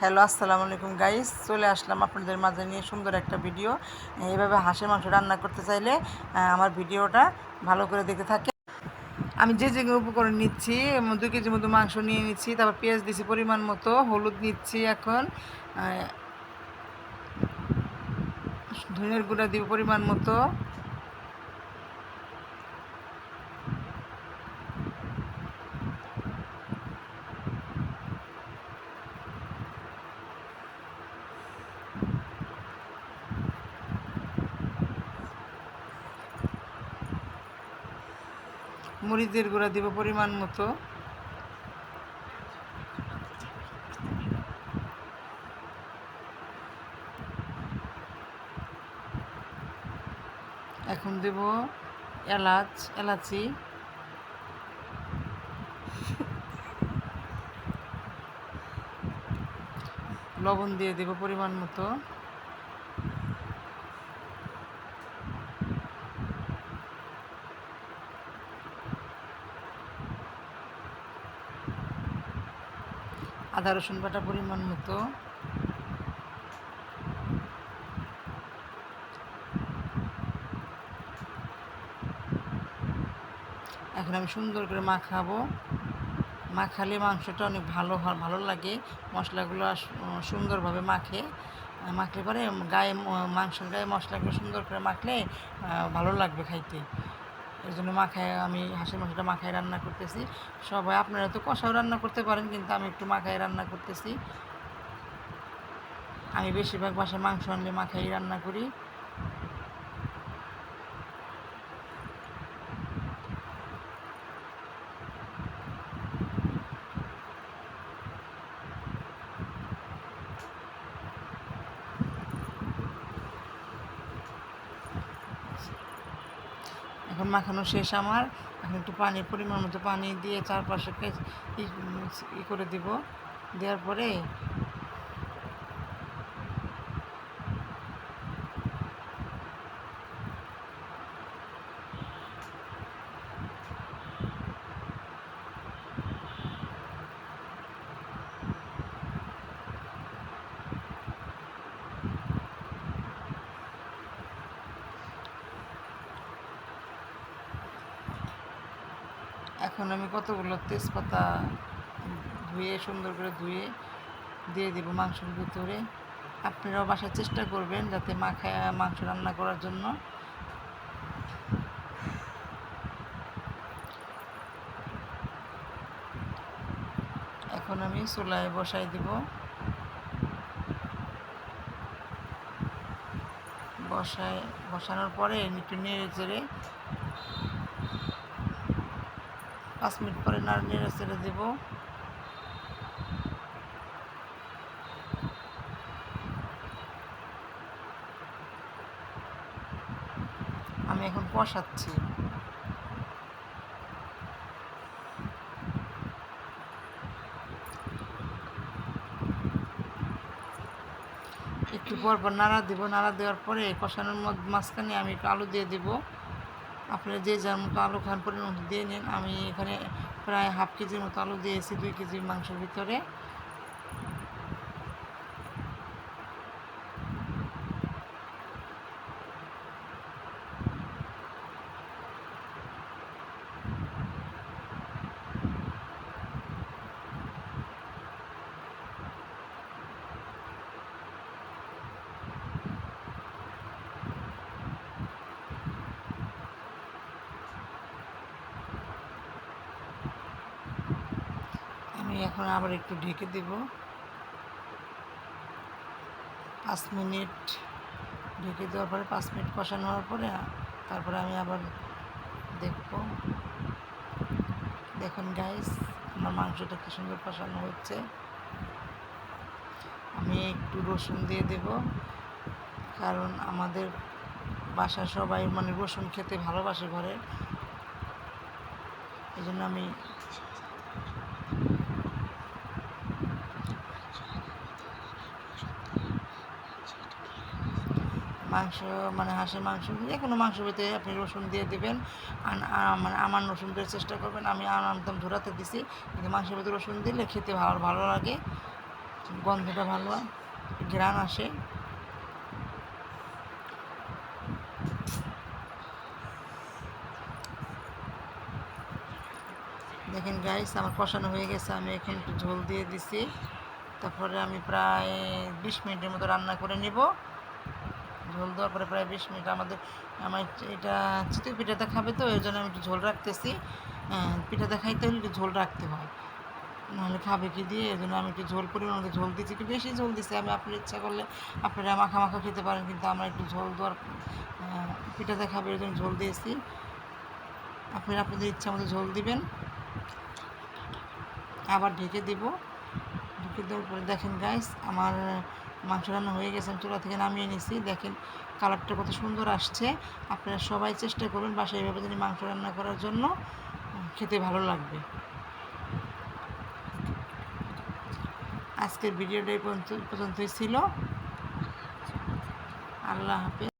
Hello, আসসালামু আলাইকুম guys. চলে আসলাম আপনাদের মাঝে নিয়ে সুন্দর একটা ভিডিও। এইভাবে হাঁসের মাংস রান্না করতে চাইলে আমার ভিডিওটা ভালো করে দেখতে থাকে। আমি যে যে উপকরণ নিচ্ছি, 2 কেজি মতো মাংস নিয়ে নিচ্ছি, তারপর পেঁয়াজ দিচ্ছি পরিমাণ মতো, হলুদ নিচ্ছি, এখন ধনের গুঁড়া দিব পরিমাণ মতো, মরিচের গুঁড়া দিব পরিমাণ মতো, এখন দেব এলাচি, লবণ দিয়ে দেব পরিমাণ মতো, আদা রসুন বাটা পরিমাণ মতো, এখন আমি সুন্দর করে মাখাবো। মাখালে মাংসটা অনেক ভালো লাগে। মশলাগুলো সুন্দরভাবে মাখলে পরে মাংসের গায়ে মশলাগুলো সুন্দর করে মাখলে ভালো লাগবে খাইতে। এই জন্য আমি হাঁসের মাংসটা মাখায় রান্না করতেছি। সবাই আপনারা তো কষাও রান্না করতে পারেন, কিন্তু আমি একটু মাখায় রান্না করতেছি। আমি বেশিরভাগ বাসায় মাংস আনলে মাখাই রান্না করি। এখন মাখানো শেষ আমার। এখন একটু পরিমাণ মতো পানি দিয়ে চারপাশে করে দিব। দেওয়ার পরে এখন আমি কতগুলো তেজপাতা সুন্দর করে ধুয়ে দিয়ে দেবো মাংসের ভিতরে। আপনারাও বাসায় চেষ্টা করবেন যাতে মাংস রান্না করার জন্য। এখন আমি চুলায় বসাই দিব। বসানোর পরে একটু নেড়ে চেড়ে 5 মিনিট পরে নেড়ে চেড়ে দেবো। আমি এখন কষাচ্ছি। একটু পর নাড়া দেবো। নাড়া দেওয়ার পরে কষানোর মাঝখানে আমি একটু আলু দিয়ে দেবো। আপনারা যে যার মতো আলু খান পরিমাণ মতো দিয়ে নিন। আমি এখানে প্রায় হাফ কেজির মতো আলু দিয়েছি 2 কেজি মাংসের ভিতরে। আমি এখন আবার একটু ঢেকে দেব 5 মিনিট। ঢেকে দেওয়ার পরে 5 মিনিট কষানো হওয়ার পরে তারপরে আমি আবার দেখব। দেখুন গাইস, আমার মাংসটা কি সুন্দর কষানো হচ্ছে। আমি একটু রসুন দিয়ে দেব, কারণ আমাদের বাসায় সবাই রসুন খেতে ভালোবাসে ঘরে। এই জন্য আমি হাঁসের মাংস যে কোনো মাংস ভিতরে আপনি রসুন দিয়ে দেবেন। আমার রসুন দেওয়ার চেষ্টা করবেন। আমি একদম ধরাতে দিছি, কিন্তু মাংসের ভিতরে রসুন দিলে খেতে ভালো লাগে। গন্ধটা ভালো, ঘ্রাণ আসে। দেখেন গাইস, আমার কষানো হয়ে গেছে। আমি এখন একটু ঝোল দিয়ে দিছি। তারপরে আমি প্রায় 20 মিনিটের মতো রান্না করে নিব। ঝোল দেওয়ার পরে প্রায় 20 মিনিট আমার এটা চিতই পিঠাতে খাবে, তো এর জন্য আমি একটু ঝোল রাখতেছি। পিঠাতে খাইতে হলে একটু ঝোল রাখতে হয়, নাহলে খাবে কি দিয়ে। এই জন্য আমি একটু ঝোল পরিমাণ মতো ঝোল দিচ্ছি, একটু বেশি ঝোল দিচ্ছি। আমি আপনার ইচ্ছা করলে আপনারা মাখা মাখা খেতে পারেন, কিন্তু আমরা একটু ঝোল দেওয়ার পিঠাতে খাবে এর জন্য ঝোল দিয়েছি। আপনারা আপনাদের ইচ্ছা মতো ঝোল দিবেন। আবার ঢেকে দিব। ঢেকে দেওয়ার পরে দেখেন গাইস, আমার মাংস রান্না হয়ে গেছে। আমি চুলা থেকে নামিয়ে নিয়েছি। দেখেন কালারটা কত সুন্দর আসছে। আপনারা সবাই চেষ্টা করবেন বাসায় এভাবে যদি মাংস রান্না করার জন্য, খেতে ভালো লাগবে। আজকের ভিডিওটা এই পর্যন্তই ছিল। আল্লাহ হাফেজ।